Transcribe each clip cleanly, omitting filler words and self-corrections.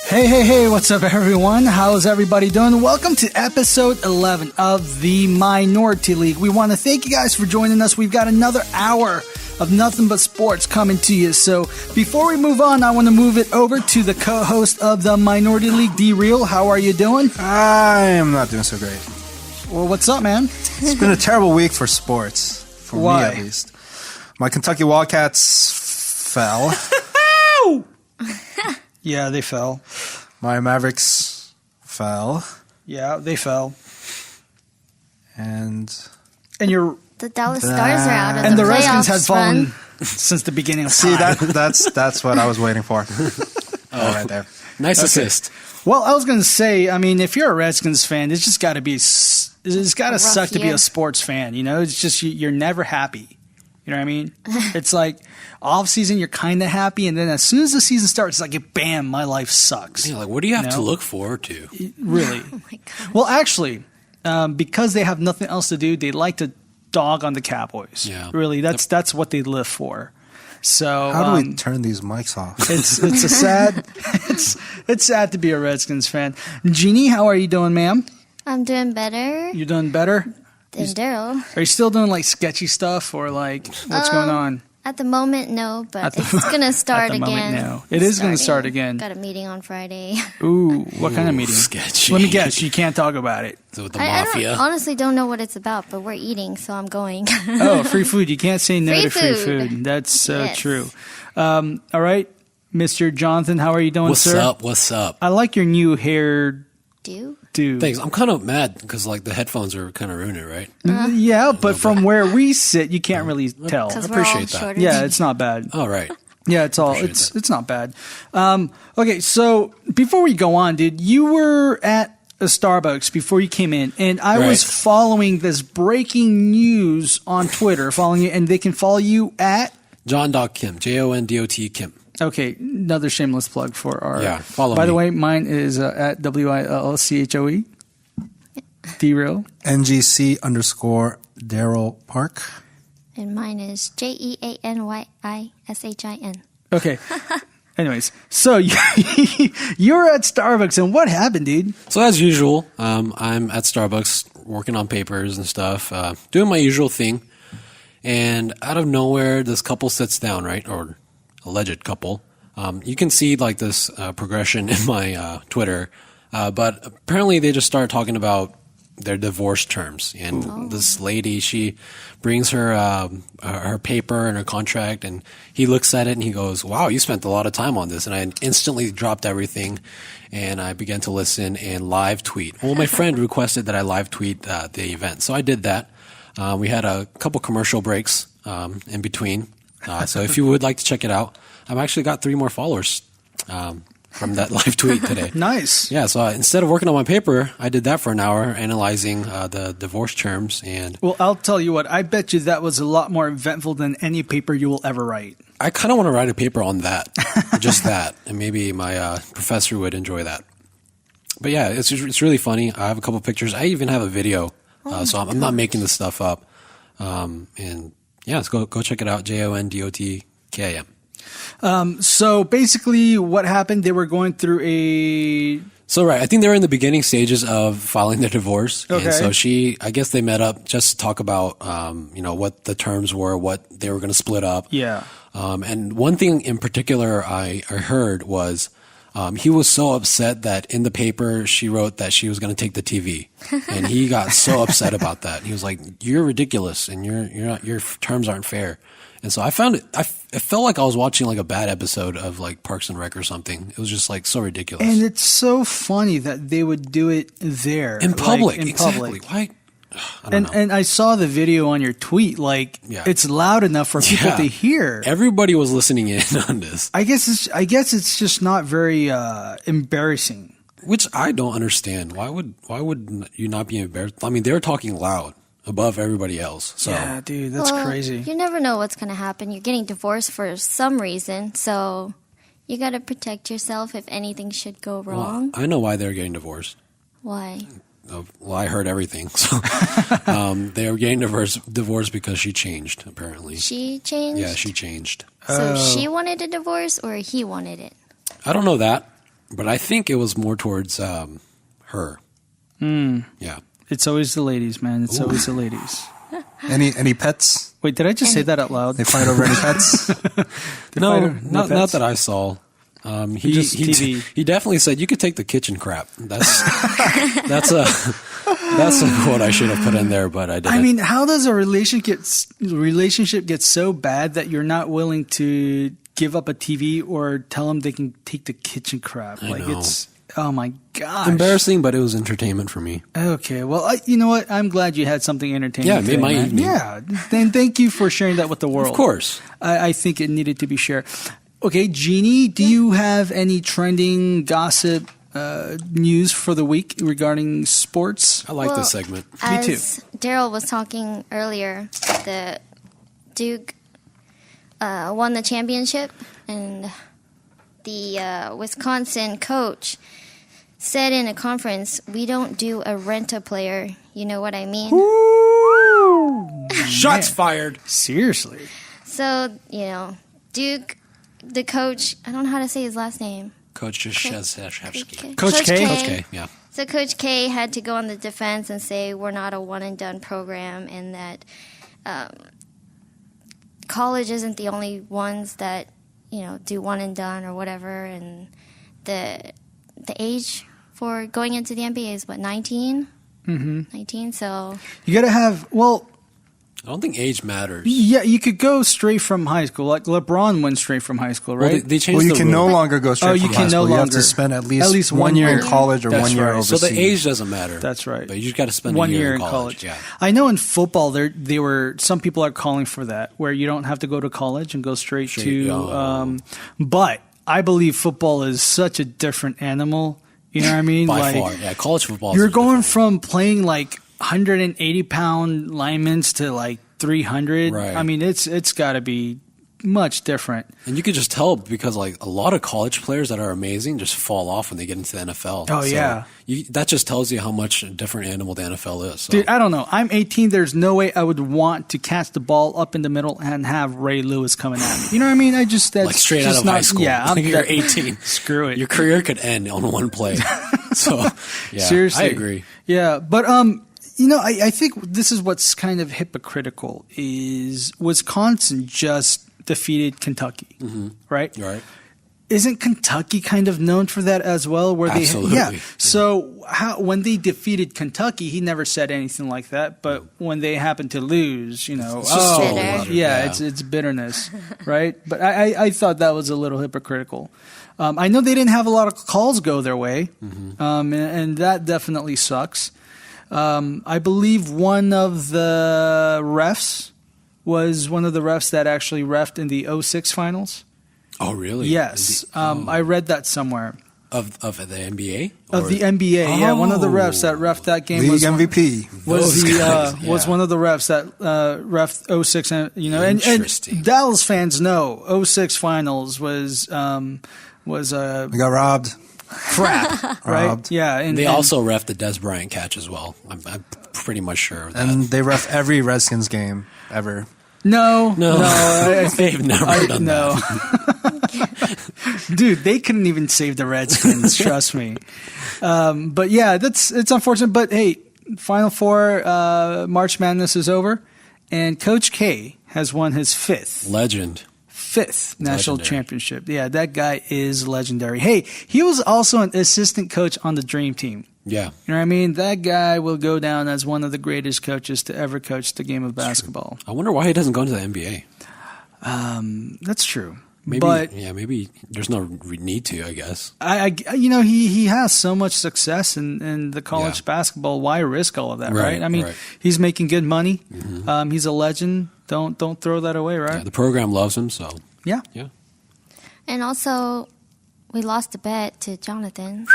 Hey, what's up, everyone? How's everybody doing? Welcome to episode 11 of the Minority League. We want to thank you guys for joining us. We've got another hour of nothing but sports coming to you. So before we move on, I want to move it over to the co-host of the Minority League, D-Real. How are you doing? I am not doing so great. Well, what's up, man? It's been a terrible week for sports. For me, at least. My Kentucky Wildcats fell. Yeah, they fell. My Mavericks fell. Yeah, they fell. And the Dallas Stars are out of and the the Redskins have playoffs fallen run. since the beginning of time. see, that's what I was waiting for. Right there. Nice assist. Well, I was going to say, I mean, if you're a Redskins fan, it's just got to be, it's got to suck to be a sports fan. You know, it's just you're never happy. You know what I mean? It's like off season, you're kind of happy, and then as soon as the season starts, it's like, bam, my life sucks. Yeah, like what do you have to look forward to? Really? Oh my God. Well, actually, because they have nothing else to do, they like to dog on the Cowboys. Yeah. Really, that's what they live for. So How do we turn these mics off? It's a sad it's sad to be a Redskins fan. Jeannie, how are you doing, ma'am? I'm doing better You're doing better? than Daryl. Are you still doing like sketchy stuff or like what's going on? At the moment, no, but it's going to start At the again. moment, no. It is going to start again. Got a meeting on Friday. Ooh, what kind of meeting? Sketchy. Let me guess. You can't talk about it. So with the I mafia. honestly don't know what it's about, but we're eating, so I'm going. Oh, free food. You can't say no Free to free food. food. That's so Yes. true. All right, Mr. Jonathan, how are you doing, What's sir? up? What's up? I like your new hair Do? do. Thanks. I'm kind of mad because like the headphones are kind of ruining it, right? Yeah, but from where we sit, you can't really tell. Because I we're all appreciate that. shorter. Yeah, it's not bad. All right. Yeah, it's all Appreciate it's not bad. Okay, so before we go on, dude, you were at a Starbucks before you came in, and I was Right. following this breaking news on Twitter, following you, and they can follow you at. John.Kim. Jondot Kim. Okay, another shameless plug for our. Yeah, follow By the me. way, mine is at WILCHOE. D-Real. NGC _Daryl Park. And mine is JEANYISHIN. Okay. Anyways, so you were at Starbucks, and what happened, dude? So as usual, I'm at Starbucks working on papers and stuff, doing my usual thing. And out of nowhere, this couple sits down, right? Or alleged couple. You can see like this progression in my Twitter. But apparently they just started talking about their divorce terms. And this lady, she brings her paper and her contract, and he looks at it and he goes, "Wow, you spent a lot of time on this." And I instantly dropped everything and I began to listen and live tweet. Well, my friend requested that I live tweet the event. So I did that. We had a couple commercial breaks in between. So if you would like to check it out, I've actually got 3 more followers from that live tweet today. Nice. Yeah, so instead of working on my paper, I did that for an hour, analyzing the divorce terms. And Well, I'll tell you what, I bet you that was a lot more eventful than any paper you will ever write. I kind of want to write a paper on that, just that, and maybe my professor would enjoy that. But yeah, it's really funny. I have a couple pictures. I even have a video, so I'm not making this stuff up. And yeah, let's go check it out. JONDOTKIM. So basically what happened, they were going through So right, I think they're in the beginning stages of filing their divorce. Okay. And so I guess they met up just to talk about, what the terms were, what they were going to split up. Yeah. And one thing in particular I heard was, he was so upset that in the paper she wrote that she was going to take the TV, and he got so upset about that. He was like, "You're ridiculous, and your terms aren't fair." And so I found it. It felt like I was watching like a bad episode of like Parks and Rec or something. It was just like so ridiculous. And it's so funny that they would do it there. In public, like, in exactly. public. Why? I don't know. And I saw the video on your tweet. Like, Yeah. it's loud enough for people Yeah. to hear. Everybody was listening in on this, I guess it's just not very embarrassing. which I don't understand. Why would you not be embarrassed? I mean, they're talking loud above everybody else. So Yeah, dude, that's Well, crazy. You never know what's going to happen. You're getting divorced for some reason, so You got to protect yourself if anything should go wrong. Well, I know why they're getting divorced. Why? Well, I heard everything. So they were getting divorced because she changed, apparently. She changed? Yeah, she changed. So she wanted a divorce or he wanted it? I don't know that, but I think it was more towards her. Yeah. It's always the ladies, man. It's always the ladies. Any pets? Wait, did I just say that out loud? They fight over any pets? No, fight- not pets? that I saw. Just TV. He definitely said you could take the kitchen crap. That's a quote I should have put in there, but I didn't. I mean, how does a relationship get so bad that you're not willing to give up a TV or tell them they can take the kitchen crap? I Like know. it's oh my gosh, embarrassing, but it was entertainment for me. Okay, well, you know what? I'm glad you had something entertaining. Yeah, it made today, my man. evening. Yeah, then thank you for sharing that with the world. Of course. I think it needed to be shared. Okay, Jeannie, do you have any trending gossip news for the week regarding sports? I like this segment. Me too. As Daryl was talking earlier, the Duke won the championship, and the Wisconsin coach said in a conference, "We don't do a rent-a-player." You know what I mean? Shots fired. Seriously. So, Duke, the coach, I don't know how to say his last name. Coach Krzyzewski. Coach K? Coach K, yeah. So Coach K had to go on the defense and say we're not a one-and-done program, and that college isn't the only ones that do one-and-done or whatever. And the age for going into the NBA is what, 19? Mm-hmm. 19. So You got to have, well, I don't think age matters. yeah, you could go straight from high school. Like LeBron went straight from high school, Well, right? they changed Well, you the can rule. no longer go straight Oh, you from can high school. no You have longer. to spend at least one one year year. in college or That's 1 year right. overseas. So the age doesn't matter. That's right. But you just got to spend 1 a year in college. Yeah. I know in football they were some people are calling for that where you don't have to go to college and go straight to. But I believe football is such a different animal. You know what I mean? By like, far. Yeah, college football. You're is going different. from playing like 180-pound linemen to like 300. Right. I mean, it's got to be much different. And you could just tell because like a lot of college players that are amazing just fall off when they get into the NFL. Oh, yeah. That just tells you how much a different animal the NFL is. So. Dude, I don't know. I'm 18. There's no way I would want to catch the ball up in the middle and have Ray Lewis coming at me. You know what I mean? That's like straight just out of not, high school. Yeah, Like you're 18. Screw it. Your career could end on one play. So, yeah, Seriously. I agree. Yeah, but I think this is what's kind of hypocritical is Wisconsin just defeated Kentucky, right? You're right. Isn't Kentucky kind of known for that as well? Where Absolutely. Yeah. So when they defeated Kentucky, he never said anything like that. But when they happened to lose, just so bitter. yeah, it's bitterness, right? But I thought that was a little hypocritical. I know they didn't have a lot of calls go their way, and that definitely sucks. I believe one of the refs was one of the refs that actually refed in the 06 finals. Oh, really? Yes. I read that somewhere. Of the NBA? Of the NBA, yeah. One of the refs that refed that game League was MVP. was Those guys, was yeah. one of the refs that refed 06, and Interesting. and Dallas fans know 06 finals was We got robbed. crap, right? Robbed. Yeah, and They and- also ref the Des Bryant catch as well. I'm pretty much sure of that. And they ref every Redskins game ever. no, They've never done no. that. Dude, they couldn't even save the Redskins. Trust me. But yeah, it's unfortunate. But hey, Final Four, March Madness is over, and Coach K has won his fifth Legend. national Legendary. championship. Yeah, that guy is legendary. Hey, he was also an assistant coach on the Dream Team. Yeah. You know what I mean? That guy will go down as one of the greatest coaches to ever coach the game of basketball. I wonder why he doesn't go into the NBA. That's true. Maybe, But maybe there's no need to, I guess. he has so much success in the college Yeah. basketball. Why risk all of that, Right, right? I mean, right. he's making good money. He's a legend. Don't throw that away, Yeah, right? the program loves him, so Yeah. yeah. And also, we lost a bet to Jonathan.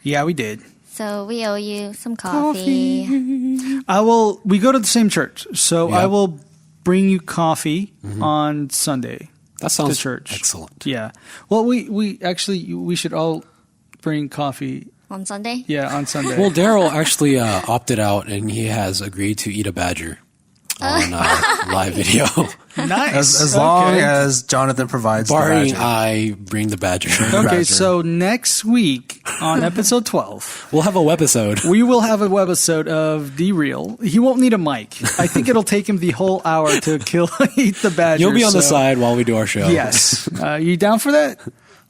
Yeah, we did. So we owe you some coffee. We go to the same church, so Yeah. I will bring you coffee on Sunday. That sounds to church. excellent. Yeah. Well, we should all bring coffee. On Sunday? Yeah, on Sunday. Well, Daryl actually opted out, and he has agreed to eat a badger on live video. Nice. As long as Jonathan provides Barring the badger. I bring the badger. Okay, Badger. so next week on episode 12, We'll have a webisode. we will have a webisode of D-Real. He won't need a mic. I think it'll take him the whole hour to eat the badger. You'll be on the so- side while we do our show. Yes. You down for that?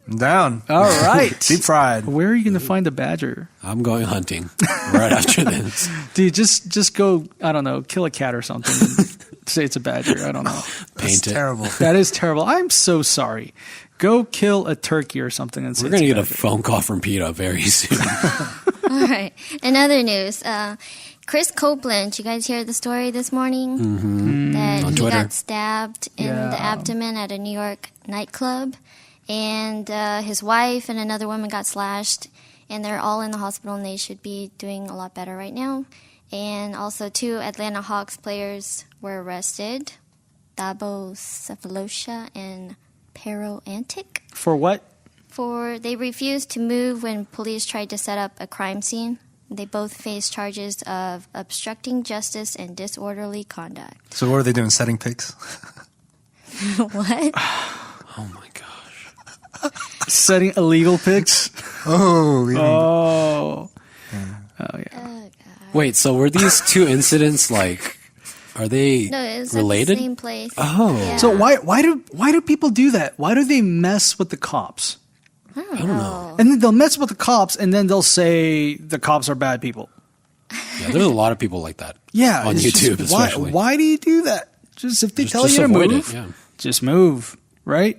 I'm down. All right. Deep fried. Where are you going to find the badger? I'm going hunting right after this. Dude, just go, I don't know, kill a cat or something and say it's a badger. I don't know. Paint it. Terrible. That is terrible. I'm so sorry. Go kill a turkey or something and say We're going to it's get a badger. phone call from PETA very soon. All right. In other news, Chris Copeland, you guys hear the story this morning? That On he Twitter. got stabbed in Yeah. the abdomen at a New York nightclub. And his wife and another woman got slashed. And they're all in the hospital, and they should be doing a lot better right now. And also, 2 Atlanta Hawks players were arrested. Dabo Cephalosha and Pero Antic. For what? They refused to move when police tried to set up a crime scene. They both face charges of obstructing justice and disorderly conduct. So what are they doing? Setting pics? What? Oh my gosh. Setting illegal pics? Oh, yeah. Oh. Oh, yeah. Oh, God. Wait, so were these 2 incidents are they No, it was related? at the same place. Oh. Yeah. So why do people do that? Why do they mess with the cops? I don't know. And then they'll mess with the cops, and then they'll say the cops are bad people. Yeah, there's a lot of people like that. Yeah, On it's YouTube just, especially. Why do you do that? Just if they tell you to avoid move, it. Yeah. just move, right?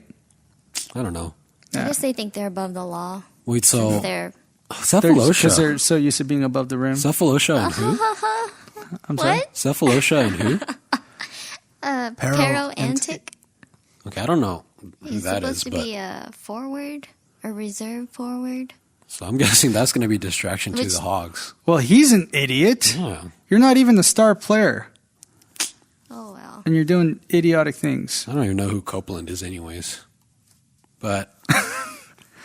I don't know. I guess they think they're above the law. Wait, so They're Because Cephalosha. they're so used to being above the rim. Cephalosha and who? I'm sorry. what? Cephalosha and who? Pero Antic. Okay, I don't know who He's that supposed is, to but be a forward, a reserve forward. so I'm guessing that's going to be distraction to Which- the Hogs. Well, he's an idiot. Yeah. You're not even the star player, Oh, well. and you're doing idiotic things. I don't even know who Copeland is, anyways. But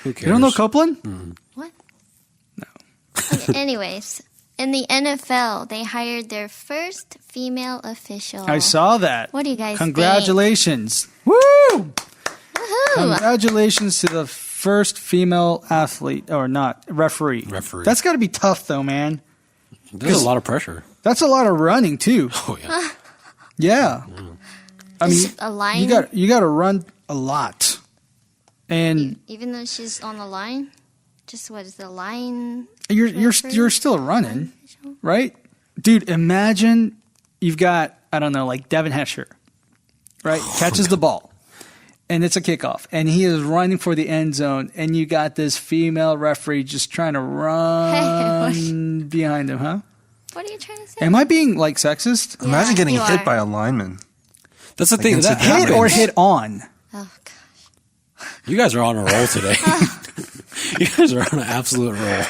who cares? You don't know Copeland? What? No. Okay, anyways, in the NFL, they hired their first female official. I saw that. What do you guys Congratulations. Woo! Woohoo! Congratulations to the first female athlete, or not, referee. Referee. That's got to be tough, though, man. There's a lot of pressure. That's a lot of running, too. Oh, yeah. Yeah. I mean, Is a line, you got to run a lot. And even though she's on the line, just what is the line? you're referee? still running, right? Dude, imagine you've got, I don't know, like Devin Hesher, right? Catches the ball, and it's a kickoff, and he is running for the end zone, and you got this female referee just trying to run behind him, huh? What are you trying to say? Am I being, like, sexist? Yeah, Imagine getting you hit are. by a lineman. That's the thing. Against That the Hit or happens. hit on? Oh, gosh. You guys are on a roll today. You guys are on an absolute roll.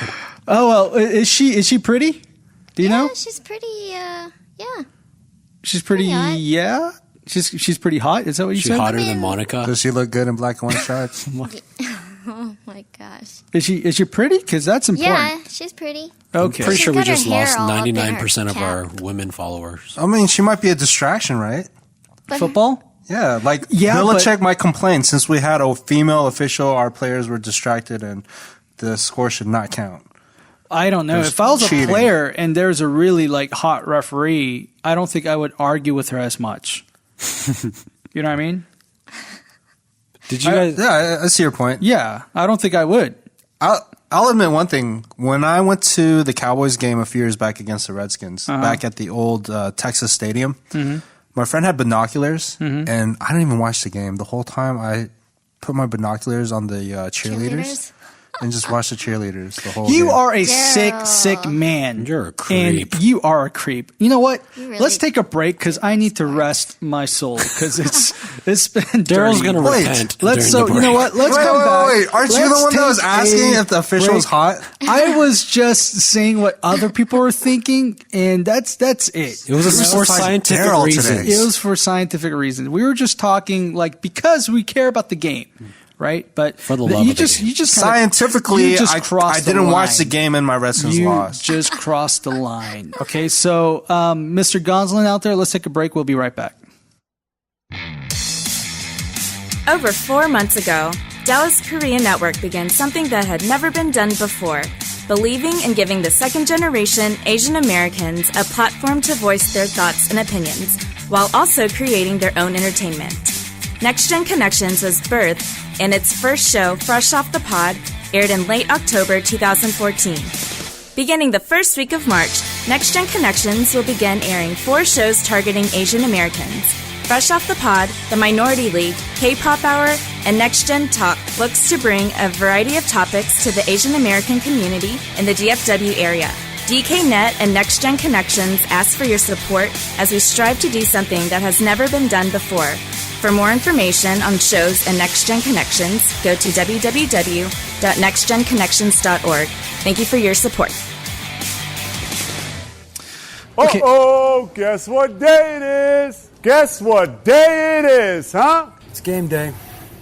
Oh, well, is she pretty? Do you know? Yeah, she's pretty, yeah. She's pretty, hot. yeah? She's pretty hot? Is that what you She's said? hotter I than mean- Monica. Does she look good in black and white stripes? Oh, my gosh. Is she pretty? Because that's important. Yeah, she's pretty. Okay. Pretty sure we got her just hair lost all up in her 99% of our cap. women followers. I mean, she might be a distraction, right? But Football? Yeah, like Yeah, Belichick might complain since we had a female official, our players were distracted and the score should not count. I don't know. There's If I was cheating. a player and there's a really like hot referee, I don't think I would argue with her as much. You know what I mean? Did you guys? Yeah, I see your point. Yeah, I don't think I would. I'll admit one thing. When I went to the Cowboys game a few years back against the Redskins, back at the old Texas Stadium, my friend had binoculars, and I didn't even watch the game. The whole time I put my binoculars on the cheerleaders. and just watch the cheerleaders the whole You game. are a sick man. You're a creep. And you are a creep. You know what? really- Let's take a break because I need to rest my soul because it's been Daryl's dirty. going to Wait, repent. Let's during the you know break. what? Let's come back. Wait. Aren't you the Let's one that was take asking a if the official was break. hot? I was just saying what other people were thinking, and that's it. It was for Crucified scientific Daryl reasons. today. It was for scientific reasons. We were just talking because we care about the game, right? But For the love of the game. you just Scientifically, you just I crossed didn't the watch the line. game and my Redskins You lost. just crossed the line. Okay, so Mr. Gonsolin out there, let's take a break. We'll be right back. Over 4 months ago, Dallas Korea Network began something that had never been done before, believing in giving the second-generation Asian Americans a platform to voice their thoughts and opinions, while also creating their own entertainment. Next Gen Connections was birthed, and its first show, Fresh Off the Pod, aired in late October 2014. Beginning the first week of March, Next Gen Connections will begin airing 4 shows targeting Asian Americans. Fresh Off the Pod, The Minority League, K-Pop Hour, and Next Gen Talk looks to bring a variety of topics to the Asian American community in the DFW area. DKNet and Next Gen Connections ask for your support as we strive to do something that has never been done before. For more information on shows and Next Gen Connections, go to www.nextgenconnections.org. Thank you for your support. Okay. Uh-oh, guess what day it is? Guess what day it is, huh? It's game day.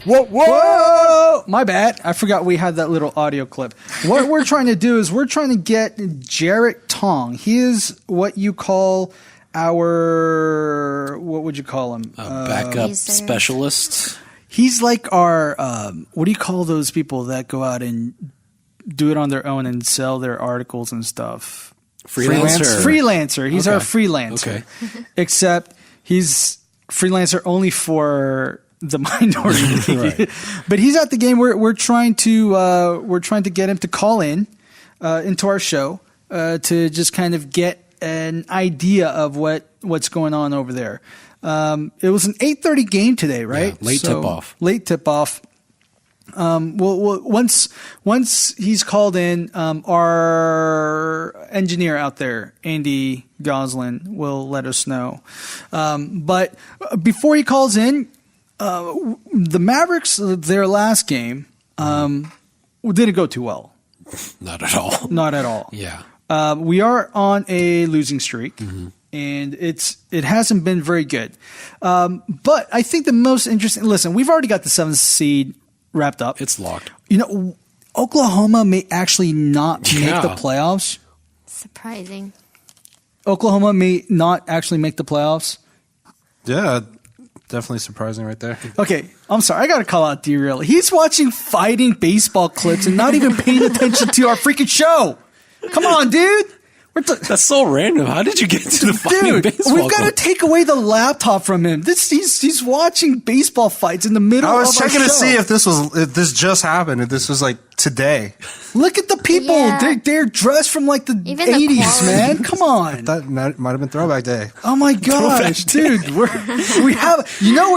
Whoa. Whoa! My bad. I forgot we had that little audio clip. What we're trying to do is we're trying to get Jarrett Tong. He is what you call what would you call him? Backup He's there. specialist. He's like our, what do you call those people that go out and do it on their own and sell their articles and stuff? Freelancer. He's our Okay. freelancer. Okay. Except he's freelancer only for the minority league. Right. But he's at the game. We're trying to get him to call in into our show to just kind of get an idea of what's going on over there. It was an 8:30 game today, right? Yeah, late tip-off. Late tip off. Well, once he's called in, our engineer out there, Andy Goslin, will let us know. But before he calls in, the Mavericks, their last game, didn't go too well. Not at all. Not at all. Yeah. We are on a losing streak, and it hasn't been very good. But I think the most interesting. Listen, we've already got the 7th seed wrapped up. It's locked. You know, Oklahoma may actually not make Yeah. the playoffs. Surprising. Oklahoma may not actually make the playoffs. Yeah, definitely surprising right there. Okay, I'm sorry. I got to call out D-Real. He's watching fighting baseball clips and not even paying attention to our freaking show. Come on, dude. That's so random. How did you get to the fighting Dude, baseball? we've got to club? take away the laptop from him. He's watching baseball fights in the middle I of was our checking to show. see if this just happened. If this was like today. Look at the people. Yeah. They're dressed from like the Even the 80s, quality. man. Come on. That might have been Throwback Day. Oh my gosh, dude. We're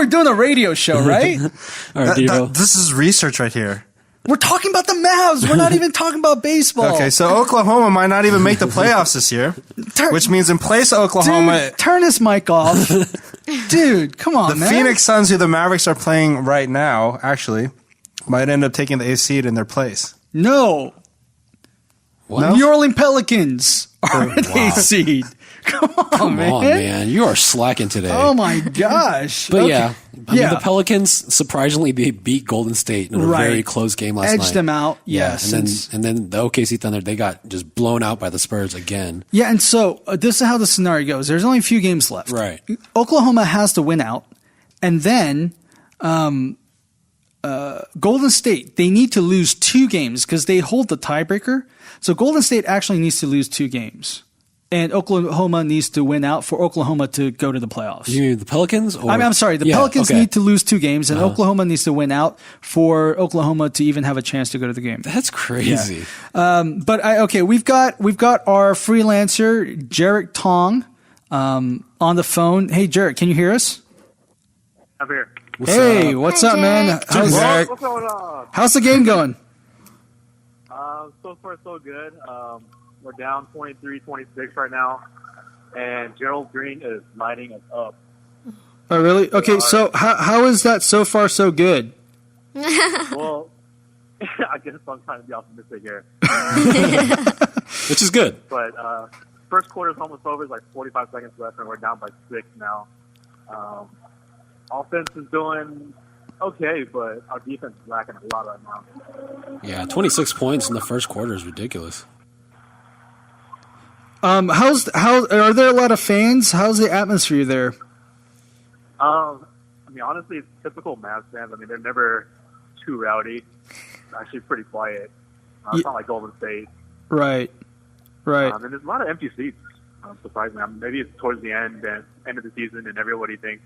doing a radio show, right? All right, Devo. This is research right here. We're talking about the Mavs. We're not even talking about baseball. Okay, so Oklahoma might not even make the playoffs this year, Turn- which means in place of Oklahoma, Dude, turn his mic off. Dude, come on, the man. Phoenix Suns, who the Mavericks are playing right now, actually, might end up taking the 8th seed in their place. No. What? New Orleans Pelicans are an wow. 8th seed. Come on, Come man. on, man. You are slacking today. Oh my gosh. But Okay. yeah, I mean, the Pelicans, surprisingly, they beat Golden State in a Right. very close game last night. Edged them out, Yeah, yes. and then the OKC Thunder, they got just blown out by the Spurs again. Yeah, and so this is how the scenario goes. There's only a few games left. Right. Oklahoma has to win out, and then Golden State, they need to lose 2 games because they hold the tiebreaker. So Golden State actually needs to lose 2 games, and Oklahoma needs to win out for Oklahoma to go to the playoffs. You mean the Pelicans? Or? I'm sorry. The Yeah, Pelicans okay. need to lose 2 games, and Oklahoma needs to win out for Oklahoma to even have a chance to go to the game. That's crazy. But we've got our freelancer Jarrett Tong on the phone. Hey, Jarrett, can you hear us? Up here. What's Hi, up, man? Jarrett. How's What's going on? the game going? So far, so good. We're down 23-26 right now, and Gerald Green is lighting us up. Oh, really? Okay, so how is that so far so good? Well, I guess I'm trying to be optimistic here. Which is good. But first quarter is almost over. It's like 45 seconds left, and we're down by 6 now. Offense is doing okay, but our defense is lacking a lot right now. Yeah, 26 points in the first quarter is ridiculous. How are there a lot of fans? How's the atmosphere there? I mean, honestly, it's typical Mavs fans. I mean, they're never too rowdy. It's actually pretty quiet. It's not like Golden State. Right. And there's a lot of empty seats, surprisingly. I mean, maybe it's towards the end of the season, and everybody thinks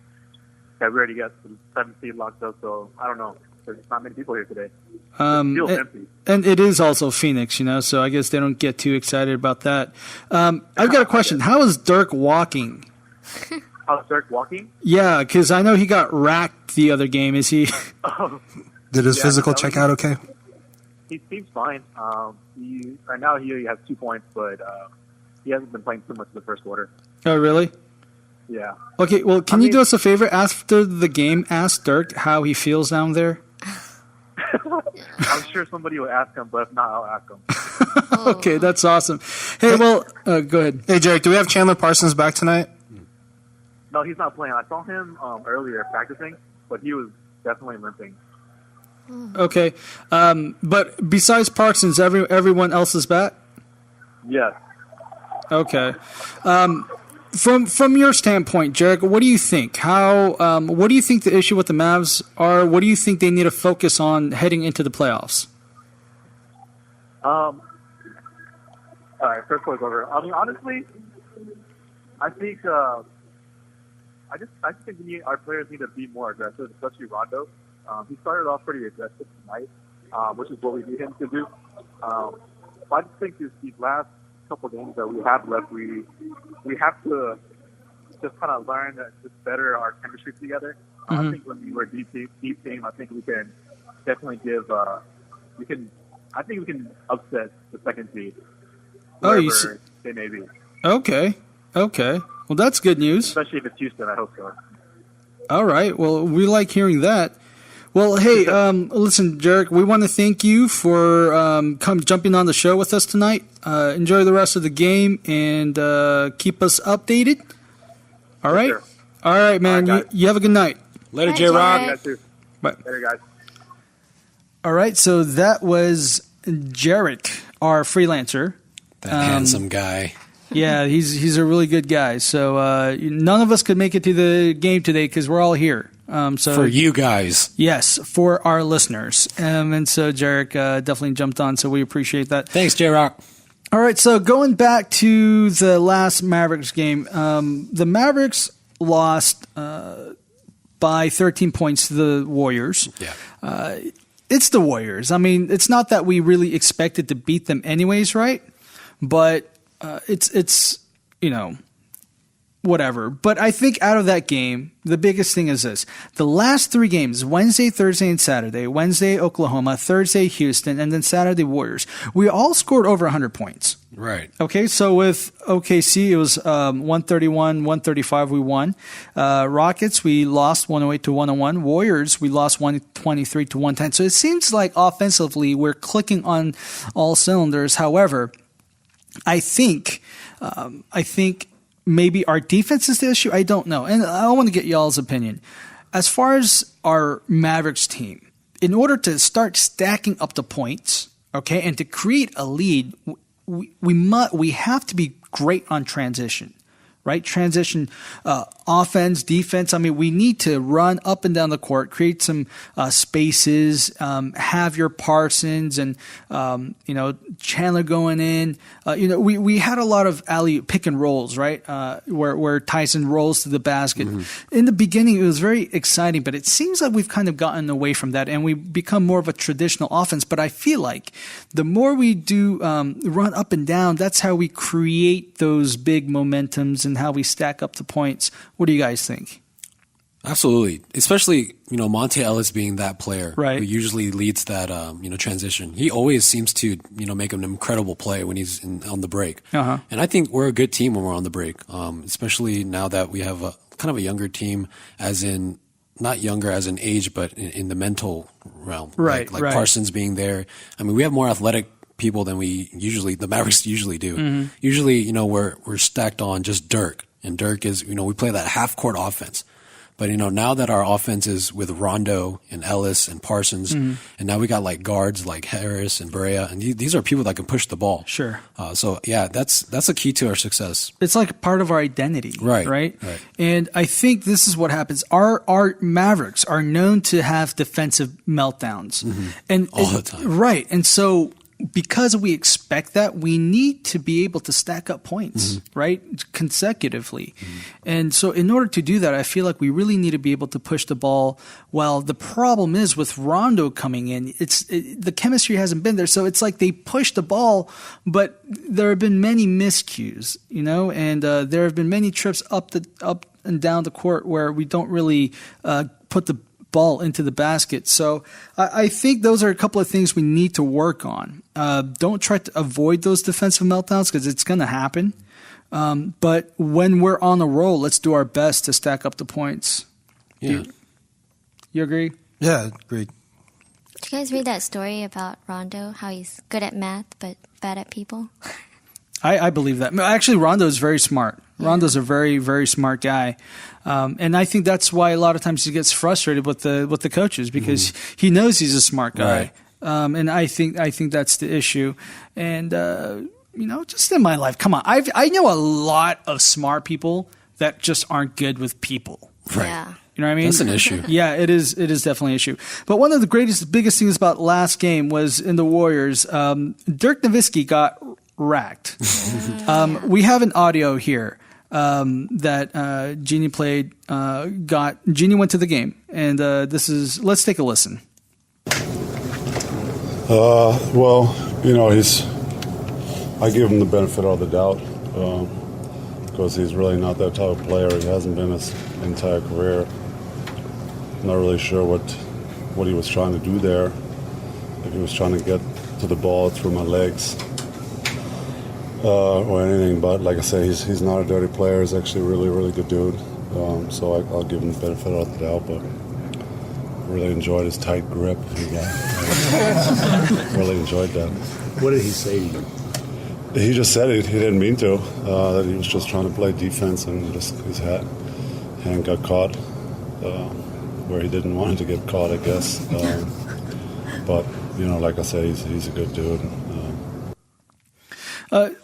that we already got some 7th seed locked up, so I don't know. There's not many people here today. It feels empty. And it is also Phoenix, so I guess they don't get too excited about that. I've got a question. How is Dirk walking? How's Dirk walking? Yeah, because I know he got racked the other game. Is he? Did his physical check out okay? He seems fine. Right now he has 2 points, but he hasn't been playing too much in the first quarter. Oh, really? Yeah. Okay, well, can you do us a favor? After the game, ask Dirk how he feels down there. I'm sure somebody will ask him, but if not, I'll ask him. Okay, that's awesome. Hey, well, go ahead. Hey, Jarek, do we have Chandler Parsons back tonight? No, he's not playing. I saw him earlier practicing, but he was definitely limping. Okay, but besides Parsons, everyone else is back? Yes. Okay. From your standpoint, Jarek, what do you think? What do you think the issue with the Mavs are? What do you think they need to focus on heading into the playoffs? All right, first quarter's over. I mean, honestly, I think I think our players need to be more aggressive, especially Rondo. He started off pretty aggressive tonight, which is what we need him to do. But I just think these last couple games that we have left, we have to just kind of learn to just better our chemistry together. I think when we were deep team, I think we can definitely give. I think we can upset the second seed. Wherever they may be. Okay. Well, that's good news. Especially if it's Houston, I hope so. All right. Well, we like hearing that. Well, hey, listen, Jarek, we want to thank you for jumping on the show with us tonight. Enjoy the rest of the game and keep us updated. All right? Sure. All right, man. All right, you have a good night. Later, Bye, J-Rock. Jarek. You guys too. Bye. Later, guys. All right, so that was Jarek, our freelancer. That handsome guy. Yeah, he's a really good guy. So none of us could make it to the game today because we're all here. So For you guys. Yes, for our listeners. And so Jarek definitely jumped on, so we appreciate that. Thanks, J-Rock. All right, so going back to the last Mavericks game, the Mavericks lost by 13 points to the Warriors. Yeah. It's the Warriors. I mean, it's not that we really expected to beat them anyways, right? But it's whatever. But I think out of that game, the biggest thing is this. The last 3 games, Wednesday, Thursday, and Saturday, Wednesday, Oklahoma, Thursday, Houston, and then Saturday, Warriors, we all scored over 100 points. Right. Okay, so with OKC, it was 131, 135, we won. Rockets, we lost 108 to 101. Warriors, we lost 123 to 110. So it seems like offensively, we're clicking on all cylinders. However, I think maybe our defense is the issue. I don't know. And I want to get y'all's opinion. As far as our Mavericks team, in order to start stacking up the points, okay, and to create a lead, we have to be great on transition. Right? Transition, offense, defense. I mean, we need to run up and down the court, create some spaces, have your Parsons and, Chandler going in. We had a lot of alley pick and rolls, right? Where Tyson rolls to the basket. Mm-hmm. In the beginning, it was very exciting, but it seems like we've kind of gotten away from that and we've become more of a traditional offense. But I feel like the more we do run up and down, that's how we create those big momentums and how we stack up the points. What do you guys think? Absolutely. Especially, Monte Ellis being that player Right. who usually leads that, transition. He always seems to, make an incredible play when he's on the break. Uh-huh. And I think we're a good team when we're on the break, especially now that we have a kind of a younger team, as in, not younger as in age, but in the mental realm. Right, Like right. Parsons being there. I mean, we have more athletic people than the Mavericks usually do. Mm-hmm. Usually, we're stacked on just Dirk. And Dirk is, we play that half court offense. But, now that our offense is with Rondo and Ellis and Parsons, Mm-hmm. and now we got like guards like Harris and Barea, and these are people that can push the ball. Sure. So yeah, that's a key to our success. It's like part of our identity. Right. Right. And I think this is what happens. Our Mavericks are known to have defensive meltdowns. And All the time. Right. And so because we expect that, we need to be able to stack up points, right, consecutively. And so in order to do that, I feel like we really need to be able to push the ball. Well, the problem is with Rondo coming in, the chemistry hasn't been there. So it's like they push the ball, but there have been many miscues, and there have been many trips up and down the court where we don't really put the ball into the basket. So I think those are a couple of things we need to work on. Don't try to avoid those defensive meltdowns because it's going to happen. But when we're on a roll, let's do our best to stack up the points. Yeah. You agree? Yeah, agreed. Did you guys read that story about Rondo, how he's good at math but bad at people? I believe that. Actually, Rondo is very smart. Rondo's a very, very smart guy. And I think that's why a lot of times he gets frustrated with the coaches because he knows he's a smart guy. Right. And I think that's the issue. And, just in my life, come on. I know a lot of smart people that just aren't good with people. Right. Yeah. You know what I mean? That's an issue. Yeah, it is. It is definitely an issue. But one of the biggest things about last game was in the Warriors, Dirk Nowitzki got racked. We have an audio here that Jeannie played. Jeannie went to the game, and let's take a listen. Well, I give him the benefit of the doubt because he's really not that type of player. He hasn't been his entire career. I'm not really sure what he was trying to do there. If he was trying to get to the ball through my legs or anything. But like I say, he's not a dirty player. He's actually a really, really good dude. So I'll give him the benefit of the doubt. But really enjoyed his tight grip. Really enjoyed that. What did he say to you? He just said it. He didn't mean to. That he was just trying to play defense, and just his hand got caught where he didn't want to get caught, I guess. But like I said, he's a good dude.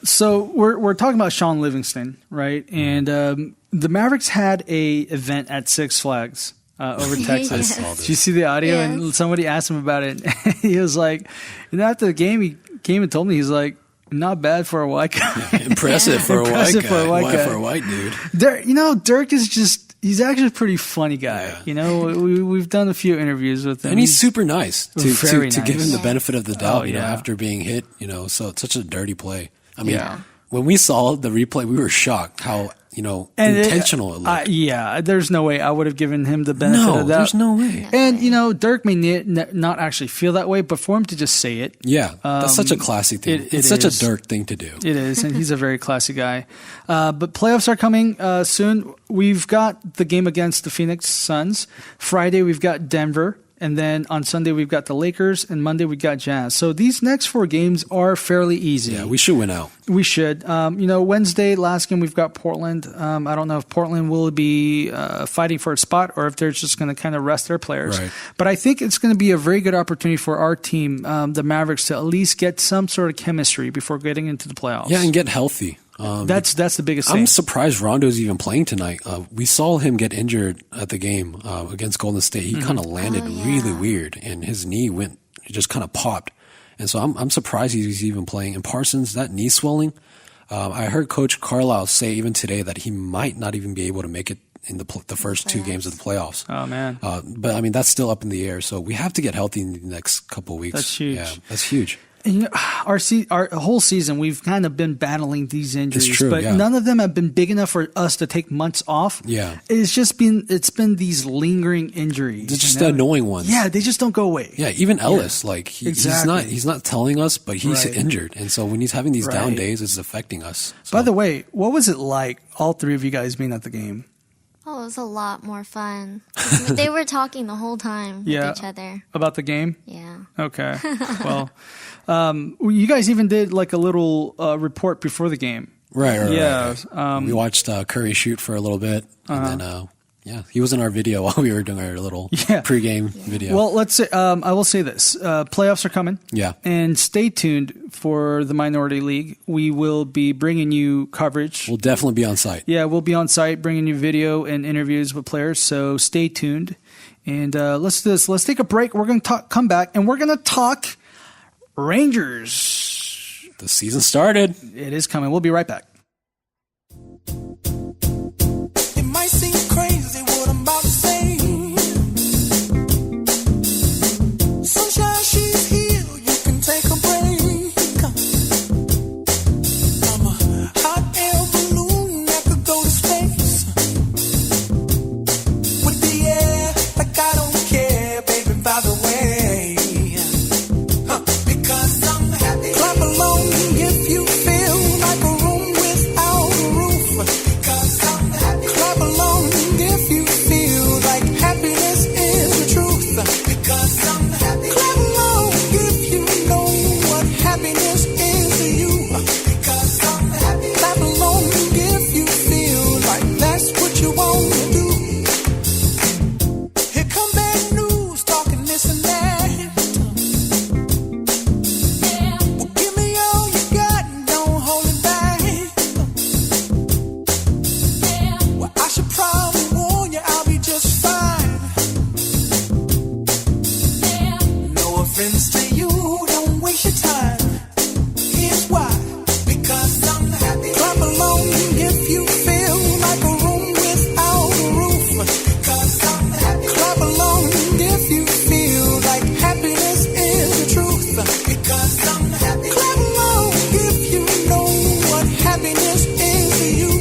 So we're talking about Sean Livingston, right? And the Mavericks had a event at Six Flags over Texas. Yes. Did you see the audio? Yes. And somebody asked him about it. He was like, and after the game, he came and told me, he's like, not bad for a white guy. Impressive for a white Impressive guy. for a white guy. For a white dude. Dirk is he's actually a pretty funny guy. Yeah. We've done a few interviews with him. And he's super nice to Very give him nice. the benefit of the doubt, Oh, yeah. after being hit, so it's such a dirty play. I mean, Yeah. when we saw the replay, we were shocked how, intentional it looked. Yeah, there's no way I would have given him the benefit No, of that. there's no way. And, Dirk may not actually feel that way, but for him to just say it. Yeah, that's such a classy thing. It's such is. a Dirk thing to do. It is, and he's a very classy guy. But playoffs are coming soon. We've got the game against the Phoenix Suns. Friday, we've got Denver. And then on Sunday, we've got the Lakers. And Monday, we've got Jazz. So these next 4 games are fairly easy. Yeah, we should win out. We should. Wednesday, last game, we've got Portland. I don't know if Portland will be fighting for a spot or if they're just going to kind of rest their players. Right. But I think it's going to be a very good opportunity for our team, the Mavericks, to at least get some sort of chemistry before getting into the playoffs. Yeah, and get healthy. That's the biggest thing. I'm surprised Rondo's even playing tonight. We saw him get injured at the game against Golden State. He kind of landed really weird, and his knee just kind of popped. And so I'm surprised he's even playing. And Parsons, that knee swelling, I heard Coach Carlisle say even today that he might not even be able to make it in the first 2 games of the playoffs. Oh, man. But, I mean, that's still up in the air. So we have to get healthy in the next couple of weeks. That's huge. Yeah, that's huge. our whole season, we've kind of been battling these injuries, It's true, but yeah. none of them have been big enough for us to take months off. Yeah. It's been these lingering injuries. They're just the annoying ones. Yeah, they just don't go away. Yeah, even Ellis, like Exactly. he's not telling us, but he's Right. injured, and so when he's having these down Right. days, it's affecting us. So, By the way, what was it like, all three of you guys being at the game? Oh, it was a lot more fun. They were talking the whole time Yeah. with each other. About the game? Yeah. Okay. Well, you guys even did like a little report before the game. right. Yeah. We watched Curry shoot for a little bit, and then he was in our video while we were doing our little pregame video. Well, let's say I will say this: playoffs are coming. Yeah. And stay tuned for the Minority League. We will be bringing you coverage. We'll definitely be on site. Yeah, we'll be on site bringing you video and interviews with players. So stay tuned. And let's do this. Let's take a break. We're going to come back, and we're going to talk Rangers. The season started. It is coming. We'll be right back. It might seem crazy what I'm about to say. Sunshine, she's here. You can take a break. I'm a hot air balloon that could go to space. With the air, like I don't care, baby, by the way. Because I'm happy. Clap along if you feel like a room without a roof. Because I'm happy. Clap along if you feel like happiness is the truth. Because I'm happy. Clap along if you know what happiness is to you. Because I'm happy. Clap along if you feel like that's what you want to do. Here come bad news, talking this and that. Well, give me all you got and don't hold it back. Well, I should probably warn you, I'll be just fine. No offense to you, don't waste your time. Here's why. Because I'm happy. Clap along if you feel like a room without a roof. Because I'm happy. Clap along if you feel like happiness is the truth. Because I'm happy. Clap along if you know what happiness is to you.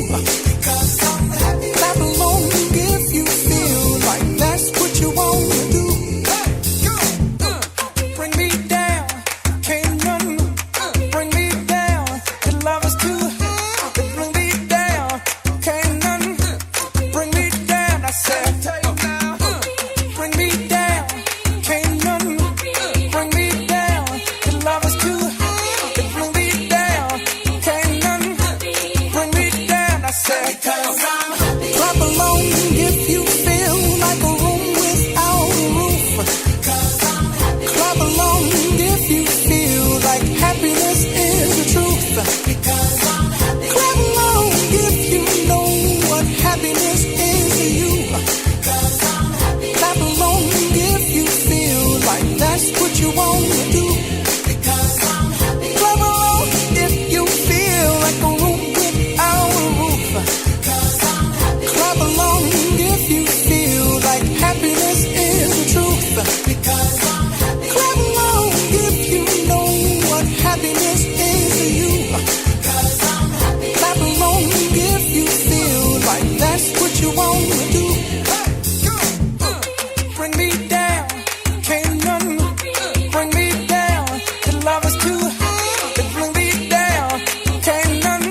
Because I'm happy. Clap along if you feel like that's what you want to do. Bring me down, can't none bring me down. The love is too high. Bring me down, can't none bring me down. I said, bring me down, can't none bring me down. The love is too high. Bring me down, can't none bring me down. I said, clap along if you feel like a room without a roof. Clap along if you feel like happiness is the truth. Clap along if you know what happiness is to you. Clap along if you feel like that's what you want to do. Clap along if you feel like a room without a roof. Clap along if you feel like happiness is the truth. Clap along if you know what happiness is to you. Clap along if you feel like that's what you want to do. Bring me down, can't none bring me down. The love is too high. Bring me down, can't none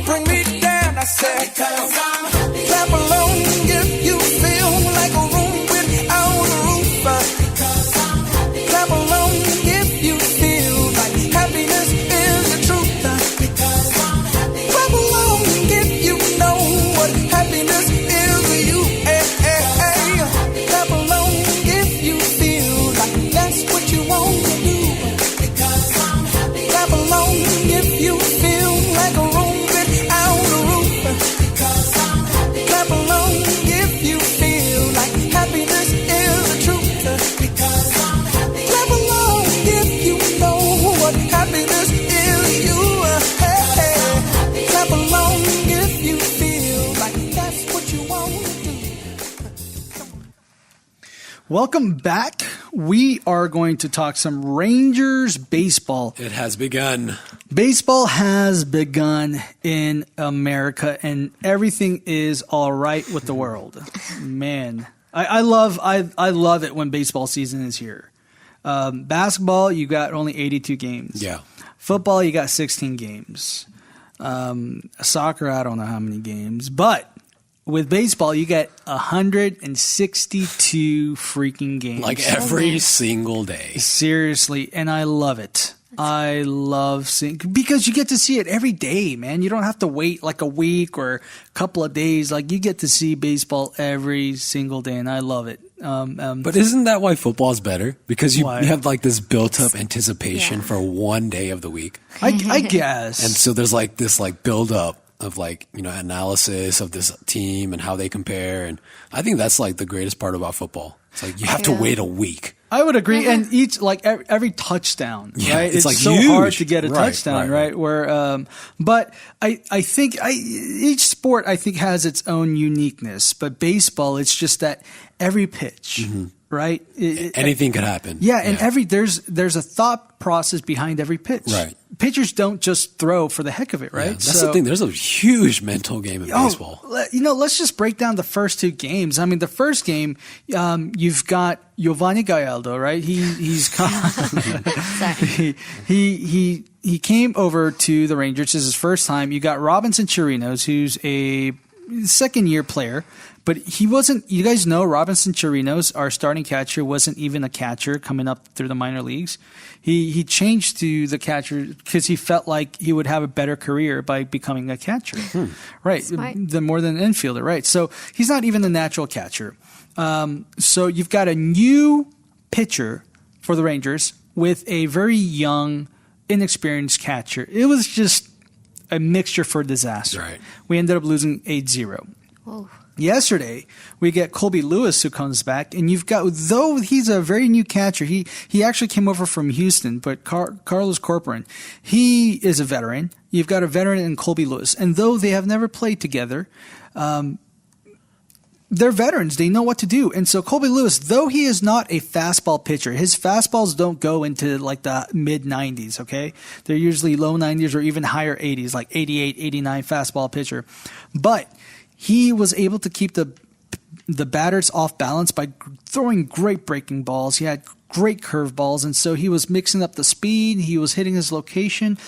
bring me down. I said, clap along if you feel like a room without a roof. Clap along if you feel like happiness is the truth. Clap along if you know what happiness is to you. Clap along if you feel like that's what you want to do. Clap along if you feel like a room without a roof. Clap along if you feel like happiness is the truth. Clap along if you know what happiness is to you. Clap along if you feel like that's what you want to do. Welcome back. we are going to talk some Rangers baseball. It has begun. Baseball has begun in America, and everything is all right with the world. Man, I love it when baseball season is here. Basketball, you got only 82 games. Yeah. Football, you got 16 games. Soccer, I don't know how many games, but with baseball, you get 162 freaking games. Like every single day. Seriously, and I love it. I love seeing, because you get to see it every day, man. You don't have to wait like a week or a couple of days. Like, you get to see baseball every single day, and I love it. But isn't that why football is better? Because you Why? have like this built-up anticipation for one day of the week. I guess. And so there's like this like build-up of like, analysis of this team and how they compare. And I think that's like the greatest part about football. It's like you have to wait a week. I would agree, and each like every touchdown, right? It's like so huge. hard to get a Right, touchdown, right. right? Where, but I think each sport I think has its own uniqueness. But baseball, it's just that every pitch, right? Anything could happen. Yeah, and there's a thought process behind every pitch. Right. Pitchers don't just throw for the heck of it, right? Yeah, that's the thing. There's a huge mental game in baseball. Let's just break down the first two games. I mean, the first game, you've got Giovanni Gallardo, right? He's he came over to the Rangers. This is his first time. You got Robinson Chirinos, who's a second-year player, but he wasn't. You guys know Robinson Chirinos, our starting catcher, wasn't even a catcher coming up through the minor leagues. He changed to the catcher because he felt like he would have a better career by becoming a catcher, right? More than an infielder, right? So he's not even a natural catcher. So you've got a new pitcher for the Rangers with a very young, inexperienced catcher. It was just a mixture for disaster. Right. We ended up losing 8-0. Whoa. Yesterday, we get Colby Lewis who comes back, and you've got, though he's a very new catcher, he actually came over from Houston, but Carlos Corcoran, he is a veteran. You've got a veteran in Colby Lewis, and though they have never played together, they're veterans. They know what to do. And so Colby Lewis, though he is not a fastball pitcher, his fastballs don't go into like the mid 90s, okay? They're usually low 90s or even higher 80s, like 88, 89 fastball pitcher. But he was able to keep the batters off balance by throwing great breaking balls. He had great curveballs, and so he was mixing up the speed. He was hitting his location.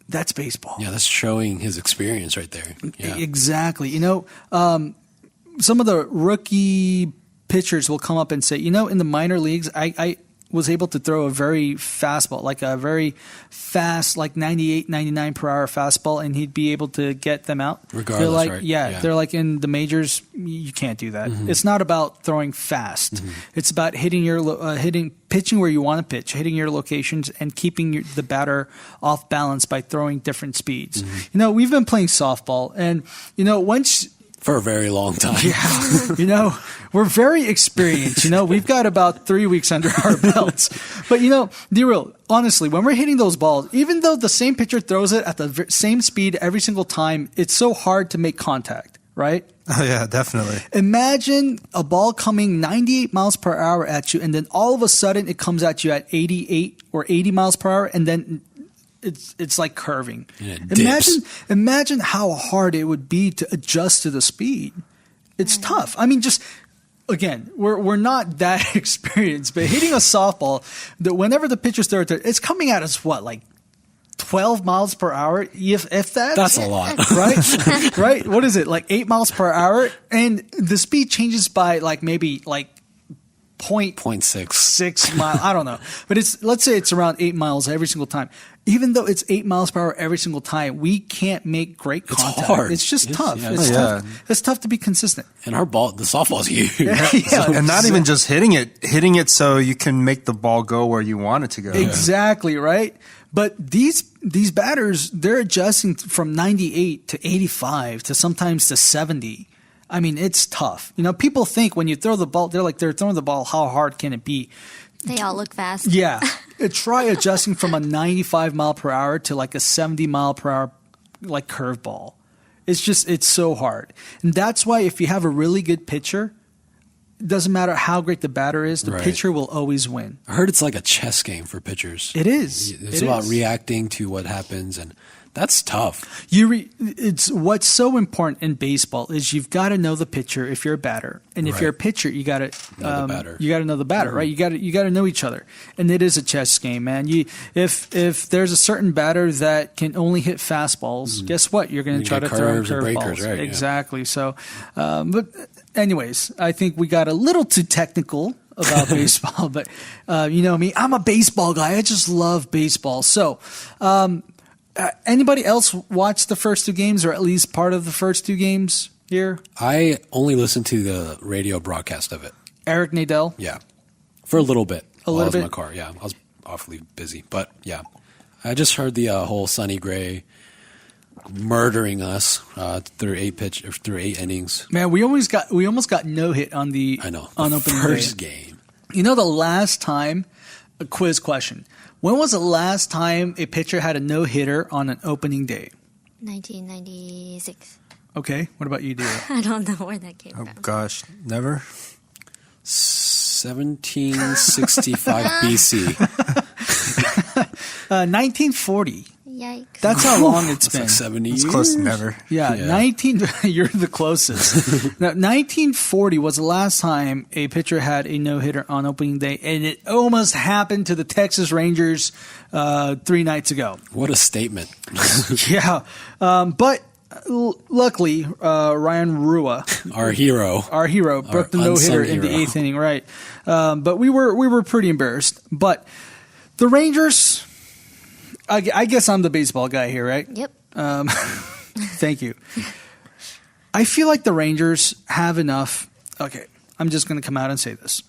That's baseball. Yeah, that's showing his experience right there. Yeah. Exactly. Some of the rookie pitchers will come up and say, in the minor leagues, I was able to throw a very fastball, like a very fast, like 98, 99 per hour fastball, and he'd be able to get them out. Regardless, they're like, right? Yeah, they're like in the majors, you can't do that. It's not about throwing fast. It's about hitting pitching where you want to pitch, hitting your locations, and keeping the batter off balance by throwing different speeds. We've been playing softball, and once. For a very long time. Yeah. We're very experienced. We've got about 3 weeks under our belts. But, D-Real, honestly, when we're hitting those balls, even though the same pitcher throws it at the same speed every single time, it's so hard to make contact, right? Oh, yeah, definitely. Imagine a ball coming 98 miles per hour at you, and then all of a sudden it comes at you at 88 or 80 miles per hour, and then it's like curving. Imagine how hard it would be to adjust to the speed. It's tough. I mean, just again, we're not that experienced, but hitting a softball, whenever the pitcher's throw it, it's coming at us like 12 miles per hour, if that. That's a lot, right? Right? What is it, like 8 miles per hour? And the speed changes by maybe 0.6 mile. I don't know, but let's say it's around 8 miles every single time. Even though it's 8 miles per hour every single time, we can't make great contact. It's hard. It's just tough. Yeah, it's tough. It's tough to be consistent. And the softball's huge. And not even just hitting it so you can make the ball go where you want it to go. Exactly, right? But these batters, they're adjusting from 98 to 85 to sometimes to 70. I mean, it's tough. People think when you throw the ball, they're throwing the ball, how hard can it be? They all look fast. Yeah. Try adjusting from a 95 mile per hour to like a 70 mile per hour curveball. It's so hard. And that's why if you have a really good pitcher, doesn't matter how great the batter is, the pitcher will always win. I heard it's like a chess game for pitchers. It is. It's about reacting to what happens, and that's tough. It's what's so important in baseball is you've got to know the pitcher if you're a batter, and if you're a pitcher, you got to know the batter. You got to know the batter, right? You got to know each other, and it is a chess game, man. If there's a certain batter that can only hit fastballs, guess what? You're going to try to throw curveballs, right? Exactly. So, but anyways, I think we got a little too technical about baseball, but you know me, I'm a baseball guy. I just love baseball. So. Anybody else watch the first two games, or at least part of the first two games here? I only listened to the radio broadcast of it. Eric Nadel? Yeah. For a little bit. I was in my car, yeah. I was awfully busy. But, yeah. I just heard the whole Sonny Gray murdering us through 8 innings. Man, we almost got no hit on the opening first game. You know, the last time, a quiz question. When was the last time a pitcher had a no-hitter on an opening day? 1996. Okay. What about you, Dio? I don't know where that came from. Oh, gosh. Never? 1765 BC. 1940. Yikes. That's how long it's been. Like 70 years. It's close to never. Yeah. You're the closest. Now, 1940 was the last time a pitcher had a no-hitter on opening day, and it almost happened to the Texas Rangers 3 nights ago. What a statement. Yeah. But luckily, Ryan Rua, our hero, broke the no-hitter in the 8th inning, right? But we were pretty embarrassed. But the Rangers, I guess I'm the baseball guy here, right? Yep. Thank you. I feel like the Rangers have enough. Okay, I'm just going to come out and say this.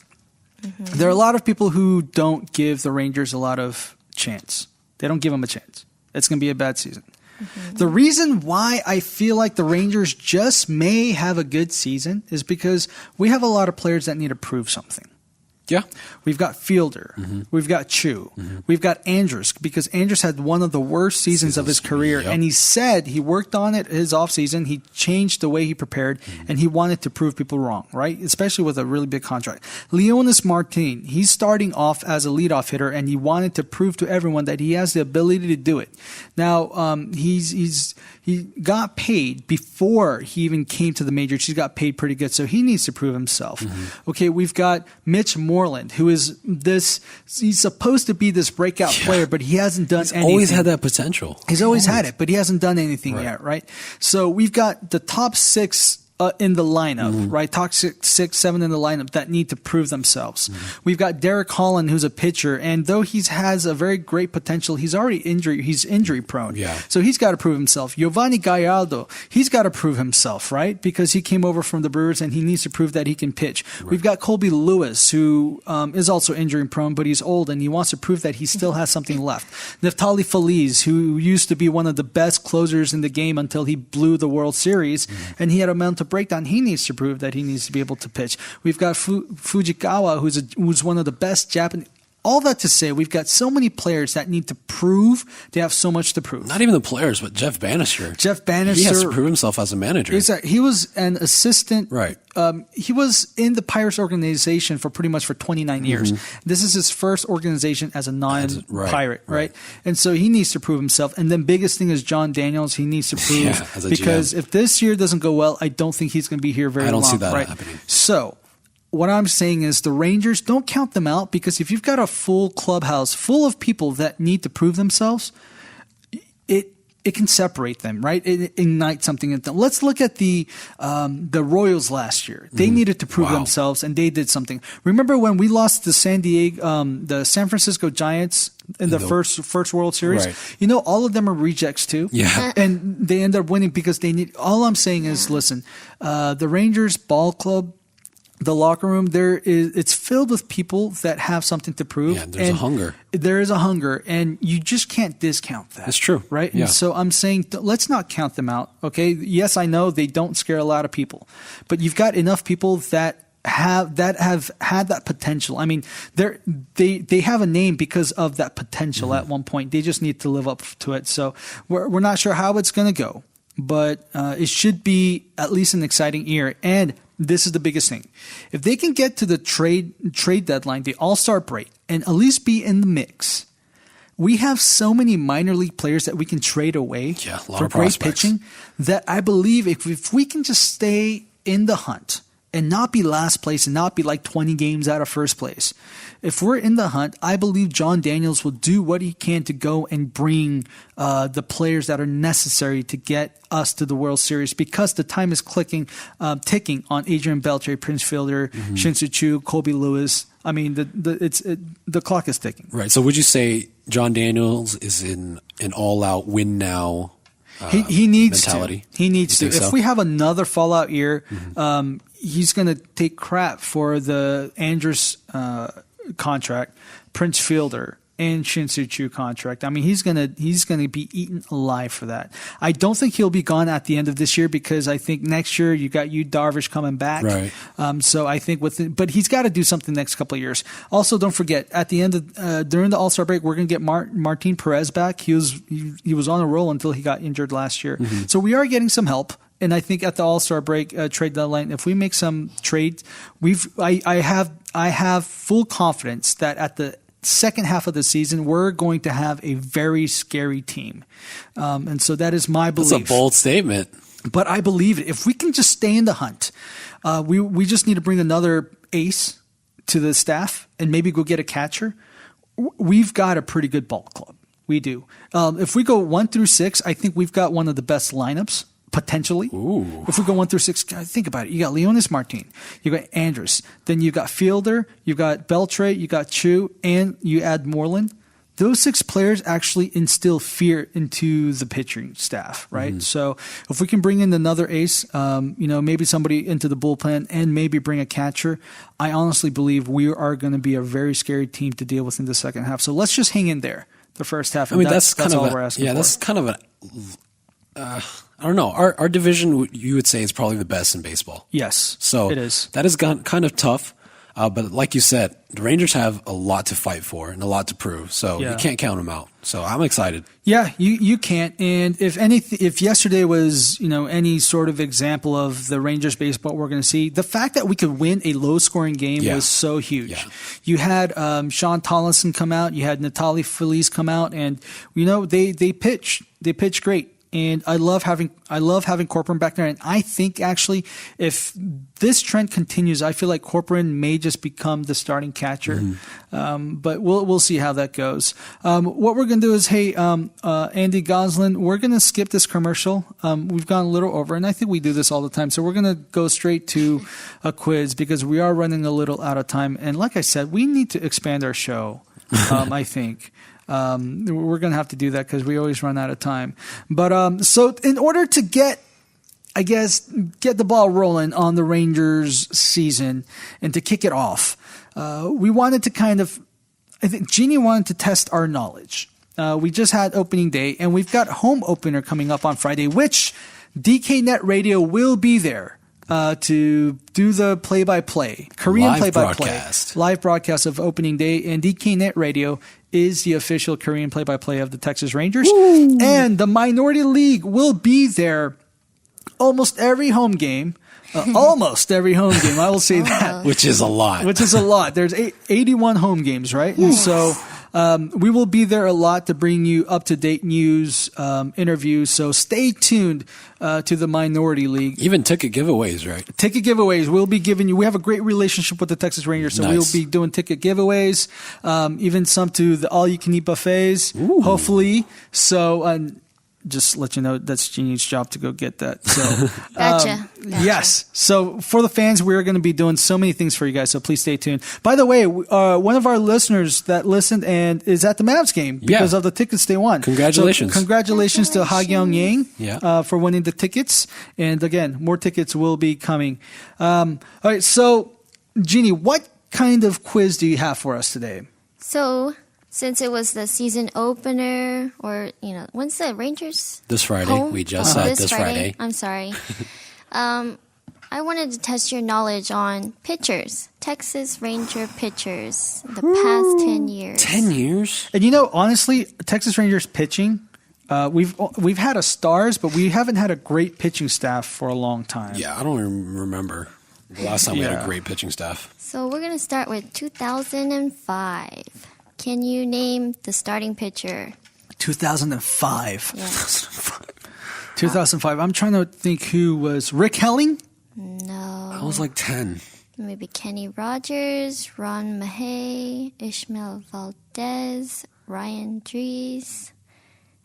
There are a lot of people who don't give the Rangers a lot of chance. They don't give them a chance. It's going to be a bad season. The reason why I feel like the Rangers just may have a good season is because we have a lot of players that need to prove something. Yeah. We've got Fielder. We've got Chu. We've got Andrus, because Andrus had one of the worst seasons of his career. Yep. And he said he worked on it his offseason. He changed the way he prepared, and he wanted to prove people wrong, right? Especially with a really big contract. Leonis Martin, he's starting off as a leadoff hitter, and he wanted to prove to everyone that he has the ability to do it. Now, he got paid before he even came to the majors. He got paid pretty good, so he needs to prove himself. Okay, we've got Mitch Moreland, who is he's supposed to be this breakout player, but he hasn't done anything. Always had that potential. He's always had it, but he hasn't done anything yet, right? So we've got the top 6 in the lineup, right? Top 6, 7 in the lineup that need to prove themselves. We've got Derek Holland, who's a pitcher, and though he has a very great potential, he's injury prone. Yeah. So he's got to prove himself. Giovanni Gallardo, he's got to prove himself, right? Because he came over from the Brewers and he needs to prove that he can pitch. We've got Colby Lewis, who is also injury prone, but he's old and he wants to prove that he still has something left. Neftali Feliz, who used to be one of the best closers in the game until he blew the World Series, and he had a mental breakdown. He needs to prove that he needs to be able to pitch. We've got Fujikawa, who's one of the best Japanese. All that to say, we've got so many players that need to prove. They have so much to prove. Not even the players, but Jeff Bannister. He has to prove himself as a manager. He was an assistant. Right. He was in the Pirates organization for 29 years. This is his first organization as a non-Pirate, right? And so he needs to prove himself. And then biggest thing is John Daniels. He needs to prove because if this year doesn't go well, I don't think he's going to be here very long. I don't see that happening. So what I'm saying is the Rangers, don't count them out, because if you've got a full clubhouse full of people that need to prove themselves, it can separate them, right? It ignites something in them. Let's look at the Royals last year. They needed to prove themselves, and they did something. Remember when we lost the the San Francisco Giants in the first World Series? Right. You know, all of them are rejects too. Yeah. And they end up winning because they need. All I'm saying is, listen, the Rangers ball club, the locker room, it's filled with people that have something to prove. Yeah, there's a hunger. There is a hunger, and you just can't discount that. That's true. Right? Yeah. And so I'm saying, let's not count them out, okay? Yes, I know they don't scare a lot of people, but you've got enough people that have had that potential. I mean, they have a name because of that potential at one point. They just need to live up to it. So we're not sure how it's going to go, but it should be at least an exciting year. And this is the biggest thing. If they can get to the trade deadline, the All-Star break, and at least be in the mix, we have so many minor league players that we can trade away for great pitching that I believe if we can just stay in the hunt and not be last place and not be like 20 games out of first place. If we're in the hunt, I believe John Daniels will do what he can to go and bring the players that are necessary to get us to the World Series, because the time is ticking on Adrian Beltre, Prince Fielder, Shin-Soo Choo, Colby Lewis. I mean, the clock is ticking. Right. So would you say John Daniels is in an all-out win now he needs mentality? to. He needs to. So? If we have another fallout year, he's going to take crap for the Andrus contract, Prince Fielder, and Shin-Soo Choo contract. I mean, he's gonna be eaten alive for that. I don't think he'll be gone at the end of this year, because I think next year you got Darvish coming back. Right. So I think but he's got to do something next couple of years. Also, don't forget at the end of during the All-Star break, we're gonna get Martin Perez back. He was on a roll until he got injured last year. So we are getting some help. And I think at the All-Star break trade deadline, if we make some trades, I have full confidence that at the second half of the season, we're going to have a very scary team. And so that is my belief. That's a bold statement. But I believe it. If we can just stay in the hunt, we just need to bring another ace to the staff and maybe go get a catcher. We've got a pretty good ball club. We do. If we go 1 through 6, I think we've got one of the best lineups. Potentially. Ooh. If we go 1 through 6, think about it. You got Leonis Martin, you got Andrus, then you got Fielder, you got Beltre, you got Choo, and you add Moreland. Those 6 players actually instill fear into the pitching staff, right? So if we can bring in another ace, maybe somebody into the bullpen and maybe bring a catcher, I honestly believe we are going to be a very scary team to deal with in the second half. So let's just hang in there the first half. I mean, that's all we're asking for. That's kind of I don't know. Our division, you would say, is probably the best in baseball. Yes, so it is. That is kind of tough. But like you said, the Rangers have a lot to fight for and a lot to prove. So you can't count them out. So I'm excited. Yeah, you can't. And if yesterday was any sort of example of the Rangers baseball we're going to see, the fact that we could win a low scoring game was so huge. Yeah. You had Sean Tolleson come out, you had Natalie Feliz come out, and they pitch great. And I love having Corcoran back there. And I think actually, if this trend continues, I feel like Corcoran may just become the starting catcher. But we'll see how that goes. What we're gonna do is, Andy Goslin, we're gonna skip this commercial. We've gone a little over, and I think we do this all the time. So we're gonna go straight to a quiz because we are running a little out of time. And like I said, we need to expand our show. I think. We're going to have to do that because we always run out of time. But so in order to get the ball rolling on the Rangers season and to kick it off, we wanted to I think Jeannie wanted to test our knowledge. We just had opening day, and we've got home opener coming up on Friday, which DKNet Radio will be there. To do the play-by-play, Korean play-by-play, live broadcast of opening day, and DKNet Radio is the official Korean play-by-play of the Texas Rangers. Woo! And the Minority League will be there almost every home game. Almost every home game, I will say that. Which is a lot. There's 81 home games, right? And so we will be there a lot to bring you up-to-date news, interviews. So stay tuned to the Minority League. Even ticket giveaways, right? Ticket giveaways. We'll be giving you. We have a great relationship with the Texas Rangers, so we'll be doing ticket giveaways, even some to the all-you-can-eat buffets, hopefully. So just let you know that's Jeannie's job to go get that. So, gotcha. Yes. So for the fans, we're going to be doing so many things for you guys. So please stay tuned. By the way, one of our listeners that listened and is at the Mavs game because of the tickets they won. Congratulations. So congratulations to Ha Gyung Yang for winning the tickets. And again, more tickets will be coming. All right. So Jeannie, what kind of quiz do you have for us today? So since it was the season opener, or, when's the Rangers? This Friday. Home? We just said this Friday. I'm sorry. I wanted to test your knowledge on pitchers, Texas Ranger pitchers, the past 10 years. 10 years? And honestly, Texas Rangers pitching, we've had a stars, but we haven't had a great pitching staff for a long time. Yeah, I don't even remember. The last time we had Yeah. a great pitching staff. So we're going to start with 2005. Can you name the starting pitcher? 2005. Yeah. 2005. I'm trying to think who was Rick Helling. No. I was like 10. Maybe Kenny Rogers, Ron Mahay, Ishmael Valdez, Ryan Dries.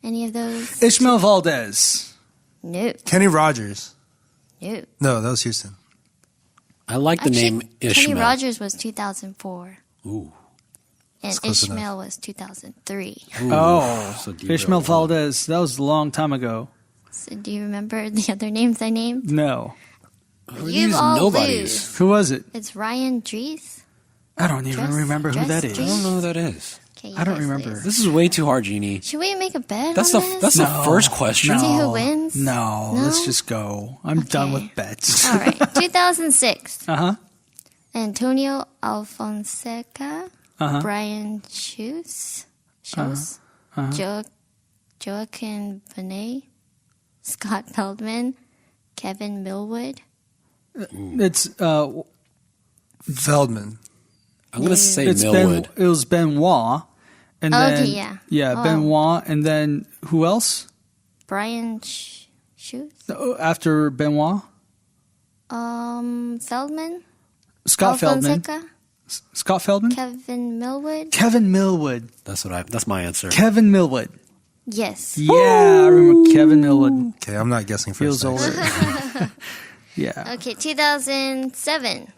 Any of those? Ishmael Valdez. No. Kenny Rogers. No. No, that was Houston. I like the Actually, name Ishmael. Kenny Rogers was 2004. Ooh. And close Ishmael was 2003. Ooh. Oh, So deep Ishmael there. Valdez. That was a long time ago. So do you remember the other names I named? No. Who are You these all nobodies? lose. Who was it? It's Ryan Dries. I don't even remember who that is. I don't know who that is. Okay, you I don't guys remember. lose. This is way too hard, Jeannie. Should we make a bet That's on the this? that's the first question. See who wins? No, No? let's just go. I'm done Okay. with bets. All right. 2006. Uh-huh. Antonio Alfonseca. Uh-huh. Brian Shoes. Joaquin Benet. Scott Feldman. Kevin Millwood. It's Feldman. I'm going to say it's Millwood. it was Benoit, and Okay, then yeah. Oh. Benoit, and then who else? Brian Shoes. After Benoit, Feldman. Scott Feldman, Alfonseca. Scott Feldman, Kevin Millwood. Kevin Millwood, That's my answer. Kevin Millwood. Yes. Yeah, I remember Kevin Millwood. Okay, I'm not guessing first. Feels older. Yeah. Okay, 2007.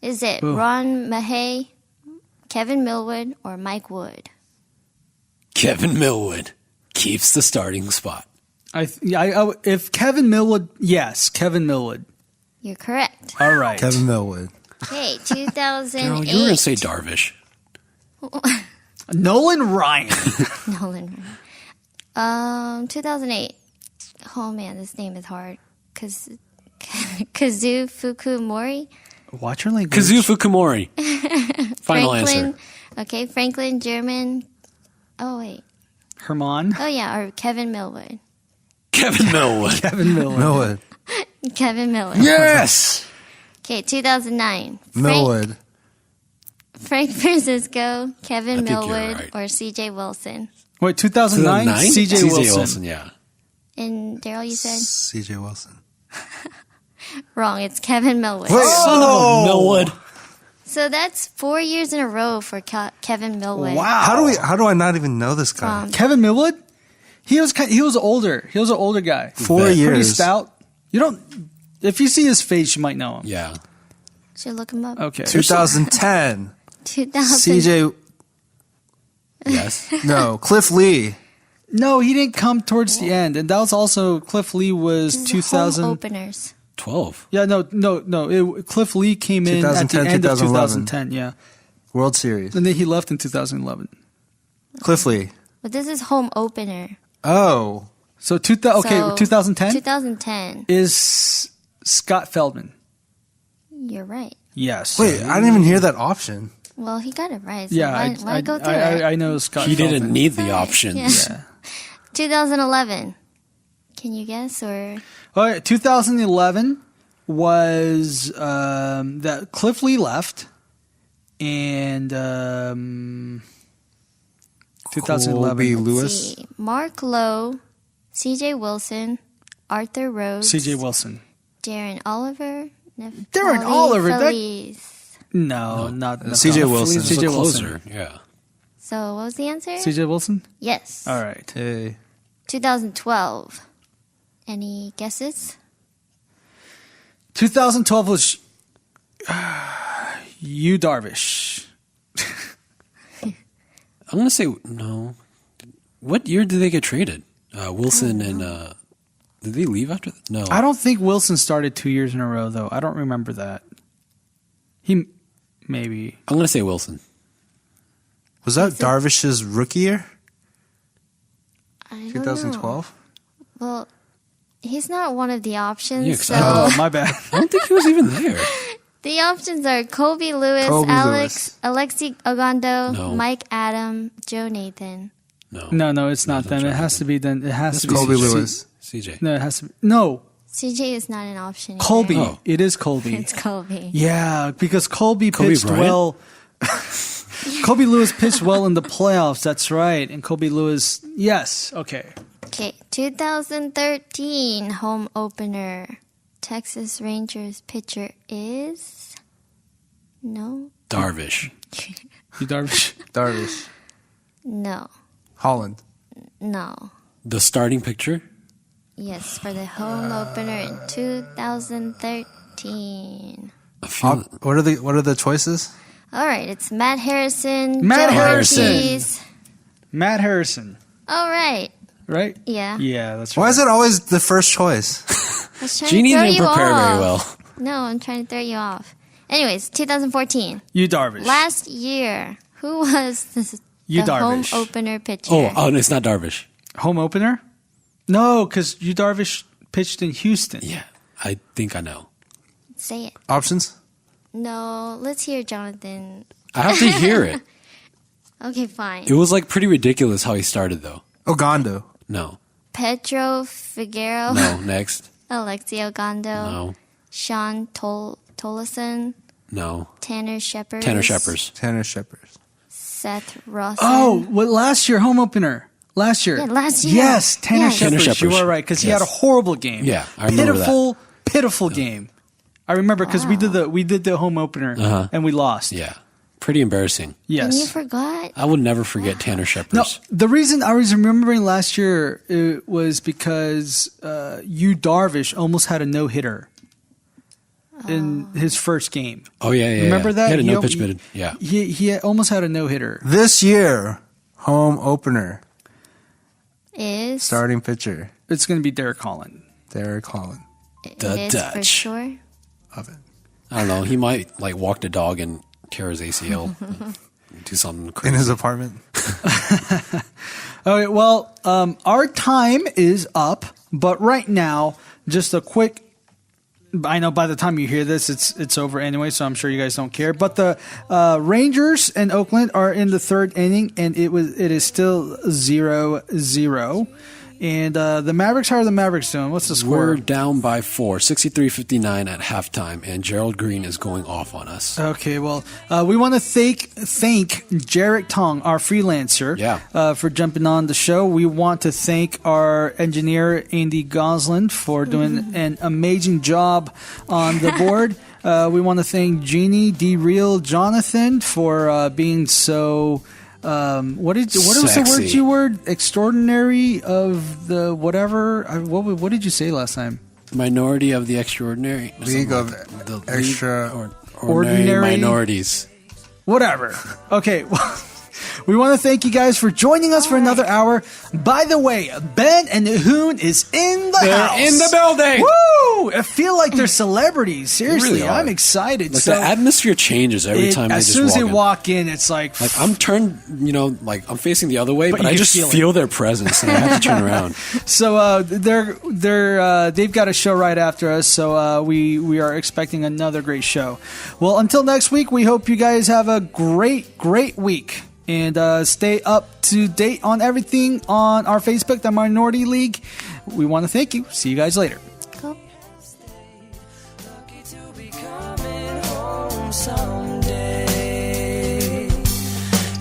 Is it Ooh. Ron Mahay, Kevin Millwood, or Mike Wood? Kevin Millwood keeps the starting spot. If Kevin Millwood, yes, Kevin Millwood. You're correct. All right. Kevin Millwood. Okay, Carol, 2008. you were going to say Darvish. Nolan Ryan. Nolan. 2008. Oh man, this name is hard. Kazu Fukumori. Watch your language. Kazu Fukumori. Final Franklin. answer. Okay, Franklin German. Oh wait. Herman. Oh yeah, or Kevin Millwood. Kevin Millwood. Kevin Millwood. Millwood. Kevin Millwood. Yes! Okay, 2009. Millwood. Frank Francisco, Kevin I think you're Millwood, right. or C.J. Wilson. Wait, 2009? CJ Wilson. Yeah. And Daryl, you said? C.J. Wilson. Wrong, it's Kevin Millwood. Son of a Millwood. So that's 4 years in a row for Kevin Millwood. Wow. How do I not even know this guy? Kevin Millwood? He was older. He was an older guy. 4 Pretty years. stout. You don't. If you see his face, you might know him. Yeah. Should look him up. Okay. 2010. 2000. C.J. Yes. No, Cliff Lee. No, he didn't come towards the end, and that was also Cliff Lee was This is 2000. home openers. 12. Yeah, no. Cliff Lee came in at the 2010, end of 2011. 2010. Yeah, World Series. and then he left in 2011. Cliff Lee. But this is home opener. Oh. So 2010 2010. is Scott Feldman. You're right. Yes. Wait, I didn't even hear that option. Well, he got it right. So Yeah, why go through it? I know Scott. He Feldman. didn't need the options. Yeah. 2011. Can you guess or? All right, 2011 was that Cliff Lee left, and 2011 Colby Let's Lewis. see. Mark Lowe, C.J. Wilson, Arthur Rhodes, C.J. Wilson. Darren Oliver, Darren Oliver, that- Feliz. No, not C.J. no, Wilson. C.J. He's a Wilson. closer. Yeah. So what was the answer? C.J. Wilson. Yes. All right. Hey. 2012. Any guesses? 2012 was Yu Darvish. I'm going to say no. What year did they get traded? Wilson and did they leave after that? No. I don't think Wilson started 2 years in a row, though. I don't remember that. He maybe. I'm going to say Wilson. Was that Darvish's rookie year? I don't know. 2012? Well, he's not one of the options. Yeah, 'cause so Oh, my bad. I don't think he was even there. the options are Colby Lewis, Colby Alexi Ogando, No. Mike Adam, Joe Nathan. No. No, it's not them. It has to be then. It has to be Colby Lewis. CJ. No, it has to be. No, CJ is not an option. Colby. Either. It is Colby. It's Colby. Yeah, because Colby pitched Bryant? well. Colby Lewis pitched well in the playoffs. That's right. And Colby Lewis, yes. Okay. Okay, 2013 home opener. Texas Rangers pitcher is no. Darvish. You Darvish. Darvish. No. Holland. No. The starting pitcher? Yes, for the home opener in 2013. What are the choices? All right, it's Matt Harrison. Matt Joe Harrison. Ortiz. Matt Harrison. All right. Right? Yeah. Yeah, that's right. Why is it always the first choice? I was trying Jeannie to throw didn't you prepare off. very well. No, I'm trying to throw you off. Anyways, 2014. You Darvish. Last year, who was the Darvish. home opener pitcher? Oh, no, it's not Darvish. Home opener? No, because you Darvish pitched in Houston. Yeah, I think I know. Say it. Options? No, let's hear Jonathan. I have to hear it. Okay, fine. It was like pretty ridiculous how he started, though. Ogando. No. Pedro Figueroa. No. Next. Alexi Ogando. No. Sean Tolleson. No. Tanner Shepard. Tanner Shepard. Seth Rossen. Oh, what last year home opener? Last year. Yeah, last year. Yes, Tanner Yes. Shepard. Tanner You Shepard. are right because he Yes. had a horrible game. Yeah, I remember that. Pitiful game. I remember because we did the home opener and we lost. Yeah. Pretty embarrassing. Yes. And you forgot? I will never forget Tanner Shepard. No, the reason I was remembering last year was because you Darvish almost had a no hitter in his first game. Oh, yeah. Remember that? He had a He- no-pitch bid. Yeah. He almost had a no hitter. This year, home opener. Is Starting pitcher. It's going to be Derek Holland. Derek Holland. The it is for Dutch. sure. Of it. I don't know. He might like walk the dog and tear his ACL. Do something In crazy. his apartment. All right, well, our time is up, but right now, just a quick. I know by the time you hear this, it's over anyway, so I'm sure you guys don't care. But the Rangers and Oakland are in the third inning, and it is still 0-0. And the Mavericks, how are the Mavericks doing? What's the score? We're down by 4, 63-59 at halftime, and Gerald Green is going off on us. Okay, well, we want to thank Jarek Tong, our freelancer, for jumping on the show. We want to thank our engineer, Andy Goslin, for doing an amazing job on the board. We want to thank Jeannie, D-Real, Jonathan for being so... what was the word? Extraordinary of the whatever? What did you say last time? Minority of the extraordinary. League of the Ordinary minorities. Whatever. Okay. Well, we want to thank you guys for joining us for another hour. By the way, Ben and Hoon is in the house. They're in the building. Woo! I feel like they're celebrities. Seriously, really are. I'm excited. Like the atmosphere changes every time they as just soon as walk they in. walk in, it's like I'm turned, like I'm facing the other way, But but I you just feel feel their presence and I have to turn around. So they've got a show right after us. So we are expecting another great show. Well, until next week, we hope you guys have a great week. And stay up to date on everything on our Facebook, the Minority League. We want to thank you. See you guys later. Cool.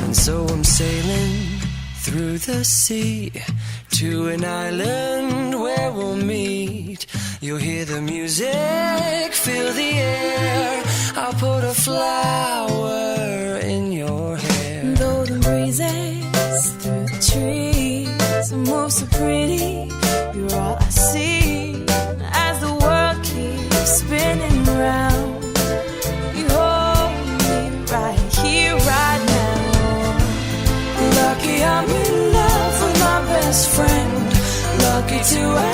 And so I'm sailing through the sea to an island where we'll meet. You'll hear the music, feel the air. I'll put a flower in your hair. Though the breezes through the trees move so pretty, you're all I see as the world keeps spinning round. You hold me right here, right now. Lucky I'm in love with my best friend. Lucky to have